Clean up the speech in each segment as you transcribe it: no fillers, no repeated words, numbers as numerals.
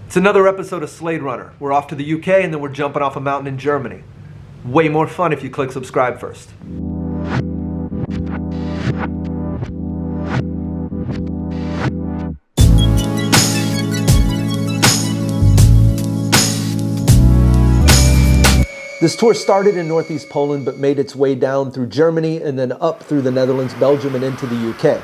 It's another episode of Slade Runner. We're off to the UK and then we're jumping off a mountain in Germany. Way more fun if you click subscribe first. This tour started in northeast Poland but made its way down through Germany and then up through the Netherlands, Belgium, and into the UK.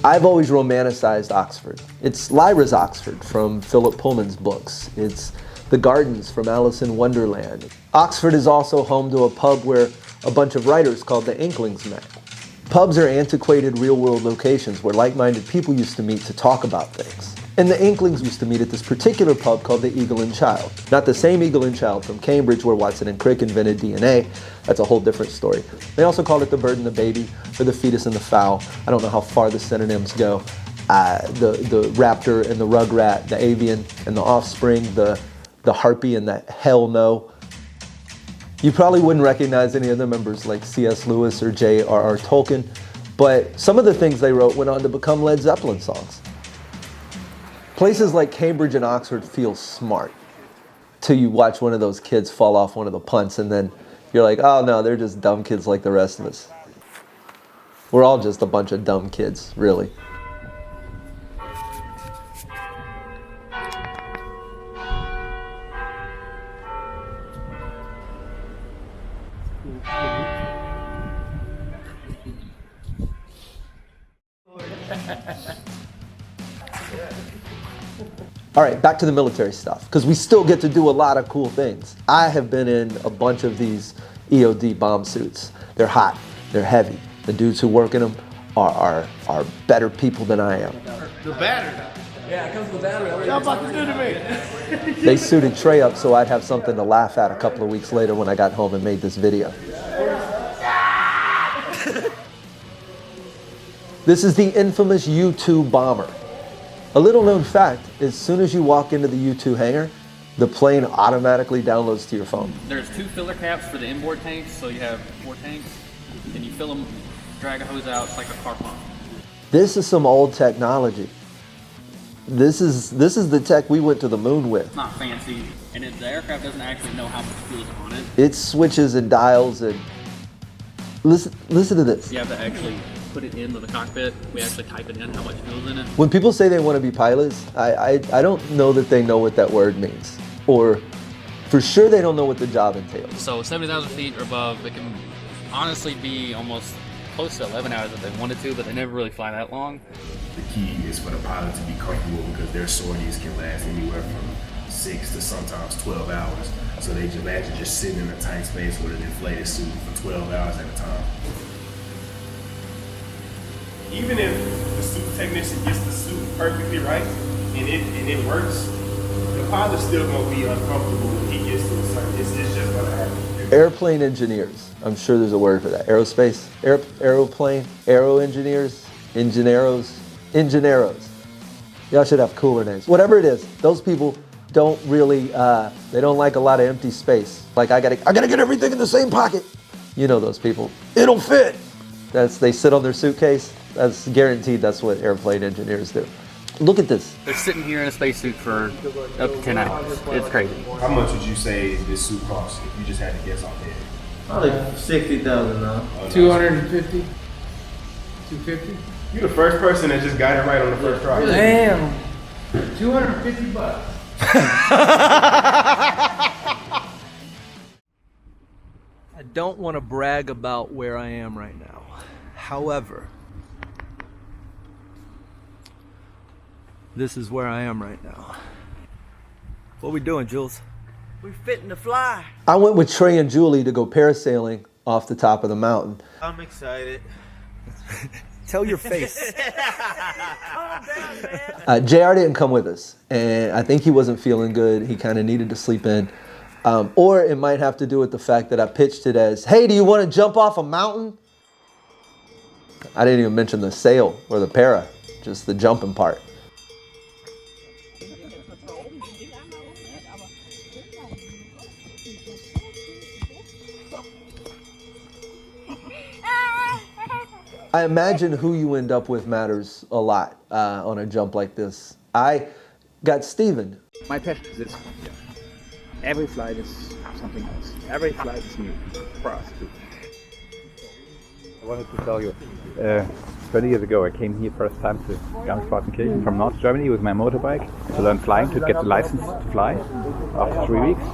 I've always romanticized Oxford. It's Lyra's Oxford from Philip Pullman's books. It's the gardens from Alice in Wonderland. Oxford is also home to a pub where a bunch of writers called the Inklings met. Pubs are antiquated real-world locations where like-minded people used to meet to talk about things. And the Inklings used to meet at this particular pub called the Eagle and Child. Not the same Eagle and Child from Cambridge where Watson and Crick invented DNA. That's a whole different story. They also called it the bird and the baby, or the fetus and the fowl. I don't know how far the synonyms go. The raptor and the rugrat, the avian and the offspring, the harpy and the hell no. You probably wouldn't recognize any of the members like C.S. Lewis or J.R.R. Tolkien, but some of the things they wrote went on to become Led Zeppelin songs. Places like Cambridge and Oxford feel smart till you watch one of those kids fall off one of the punts and then you're like, oh no, they're just dumb kids like the rest of us. We're all just a bunch of dumb kids, really. All right, back to the military stuff, because we still get to do a lot of cool things. I have been in a bunch of these EOD bomb suits. They're hot, they're heavy. The dudes who work in them are better people than I am. The battery. Yeah, it comes with battery. What y'all about to do to me? They suited Trey up so I'd have something to laugh at a couple of weeks later when I got home and made this video. This is the infamous U-2 bomber. A little known fact, as soon as you walk into the U-2 hangar, the plane automatically downloads to your phone. There's 2 filler caps for the inboard tanks, so you have 4 tanks, and you fill them, drag a hose out, it's like a car pump. This is some old technology. This is the tech we went to the moon with. It's not fancy, and the aircraft doesn't actually know how much fuel is on it. It's switches and dials and... Listen to this. You have to actually put it into the cockpit. We actually type it in how much fuel's in it. When people say they want to be pilots, I don't know that they know what that word means. Or for sure they don't know what the job entails. So 70,000 feet or above, it can honestly be almost close to 11 hours if they wanted to, but they never really fly that long. The key is for the pilot to be comfortable because their sorties can last anywhere from 6 to sometimes 12 hours. So they just imagine just sitting in a tight space with an inflated suit for 12 hours at a time. Even if the suit technician gets the suit perfectly right and it works, the pilot's still gonna be uncomfortable when he gets to a certain, it's just gonna happen. Airplane engineers, I'm sure there's a word for that. Aerospace, aeroplane, aero engineers, engineeros. Y'all should have cooler names. Whatever it is, those people don't really, they don't like a lot of empty space. Like I gotta get everything in the same pocket. You know those people. It'll fit. They sit on their suitcase. That's guaranteed. That's what airplane engineers do. Look at this. They're sitting here in a spacesuit for up to 10 hours. It's crazy. How much would you say this suit costs if you just had to guess offhand? Probably 60,000 now. 250? 250? You're the first person that just got it right on the first try. Damn. 250 bucks. I don't want to brag about where I am right now. However, this is where I am right now. What we doing, Jules? We fitting to fly. I went with Trey and Julie to go parasailing off the top of the mountain. I'm excited. Tell your face. Calm down, man. JR didn't come with us, and I think he wasn't feeling good. He kind of needed to sleep in. Or it might have to do with the fact that I pitched it as, hey, do you want to jump off a mountain? I didn't even mention the sail or the para, just the jumping part. I imagine who you end up with matters a lot on a jump like this. I got Steven. My passion is this one. Yeah. Every flight is something else. Every flight is new for us too. I wanted to tell you, 20 years ago I came here first time to Garmisch from North Germany with my motorbike to learn flying, to get the license to fly after 3 weeks.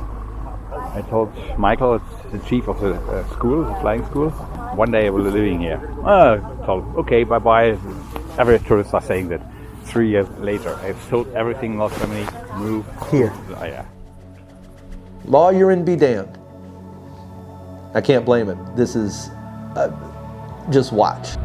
I told Michael, it's the chief of the school, the flying school, one day I will be living here. I told, okay, bye-bye. Every tourist are saying that. 3 years later, I've sold everything in North Germany, moved Here. Yeah. Lawyer and be damned. I can't blame him. This is, just watch.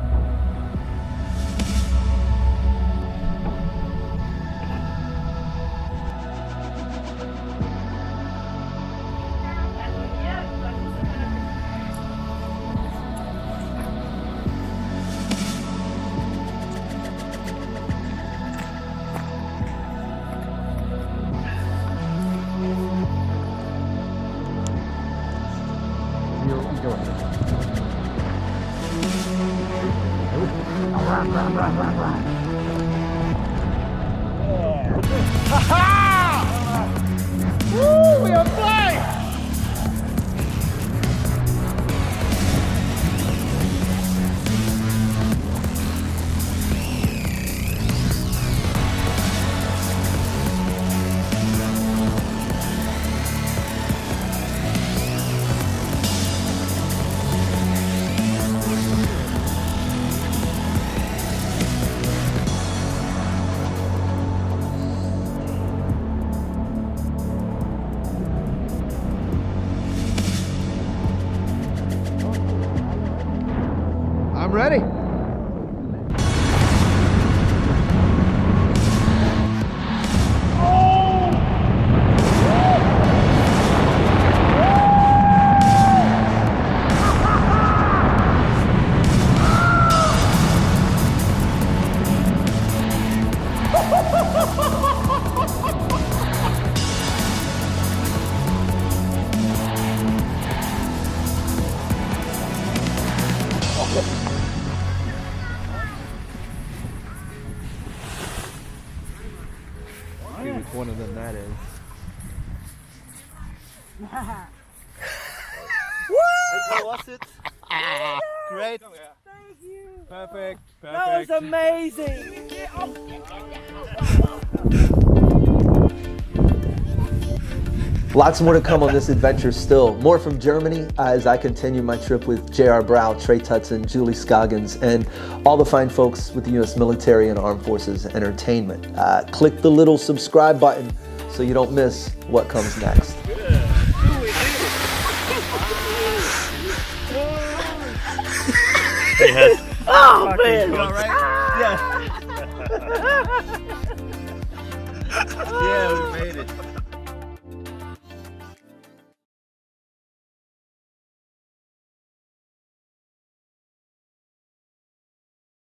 I'm ready. Which one of them that is. How was it? Great. Thank you. Perfect. That was amazing. Lots more to come on this adventure still. More from Germany as I continue my trip with J.R. Brow, Trey Tutson, Julie Scoggins, and all the fine folks with the U.S. military and armed forces entertainment. Click the little subscribe button so you don't miss what comes next. Oh man! You all right? Yeah. Yeah, we made it.